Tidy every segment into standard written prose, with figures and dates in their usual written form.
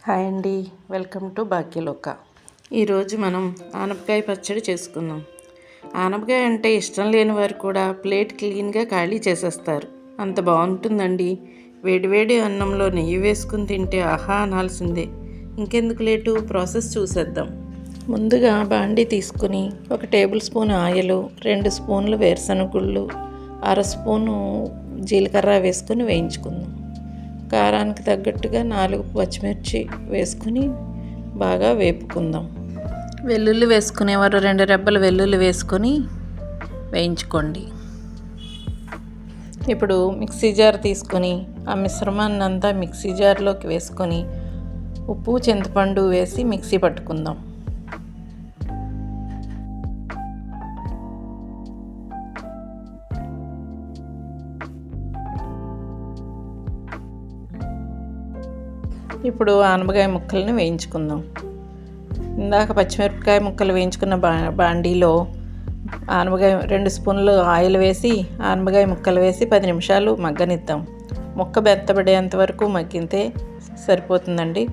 Hi అండి, welcome to భాగ్యలోక. ఈరోజు మనం ఆనపకాయ పచ్చడి చేసుకుందాం. ఆనపకాయ అంటే ఇష్టం లేని వారు కూడా ప్లేట్ క్లీన్గా ఖాళీ చేసేస్తారు. అంత బాగుంటుందండి. వేడివేడి అన్నంలో నెయ్యి వేసుకుని తింటే ఆహా అనాల్సిందే. ఇంకెందుకు లేటు, ప్రాసెస్ చూసేద్దాం. ముందుగా బాండీ తీసుకుని 1 టేబుల్ స్పూన్ ఆయిల్, 2 స్పూన్లు వేరుశనగ గుళ్ళు, 1/2 స్పూను జీలకర్ర వేసుకొని వేయించుకుందాం. కారానికి తగ్గట్టుగా 4 పచ్చిమిర్చి వేసుకుని బాగా వేపుకుందాం. వెల్లుల్లి వేసుకునేవారు 2 రెబ్బలు వెల్లుల్లి వేసుకొని వేయించుకోండి. ఇప్పుడు మిక్సీ జార్ తీసుకొని ఆ మిశ్రమాన్ని అంతా మిక్సీ జార్లోకి వేసుకొని ఉప్పు, చింతపండు వేసి మిక్సీ పట్టుకుందాం. ఇప్పుడు ఆనపకాయ ముక్కల్ని వేయించుకుందాం. ఇందాక పచ్చిమిరపకాయ ముక్కలు వేయించుకున్న బాండీలో ఆనపకాయ 2 స్పూన్లు ఆయిల్ వేసి ఆనపకాయ ముక్కలు వేసి 10 నిమిషాలు మగ్గనిద్దాం. ముక్క మెత్తబడేంత వరకు మగ్గితే సరిపోతుందండి.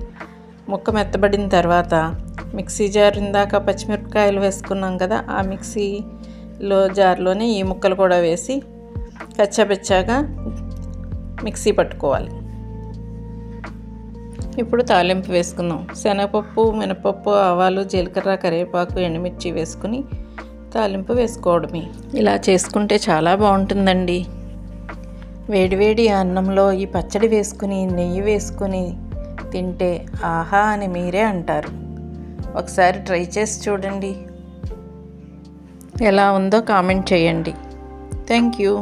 ముక్క మెత్తబడిన తర్వాత మిక్సీ జార్, ఇందాక పచ్చిమిరపకాయలు వేసుకున్నాం కదా, ఆ మిక్సీలో జార్లోనే ఈ ముక్కలు కూడా వేసి కచ్చాపిచ్చాగా మిక్సీ పట్టుకోవాలి. ఇప్పుడు తాలింపు వేసుకుందాం. శనగపప్పు, మినపప్పు, ఆవాలు, జీలకర్ర, కరివేపాకు, ఎండుమిర్చి వేసుకుని తాలింపు వేసుకోవడమే. ఇలా చేసుకుంటే చాలా బాగుంటుందండి. వేడివేడి అన్నంలో ఈ పచ్చడి వేసుకుని నెయ్యి వేసుకుని తింటే ఆహా అని మీరే అంటారు. ఒకసారి ట్రై చేసి చూడండి. ఎలా ఉందో కామెంట్ చేయండి. Thank you.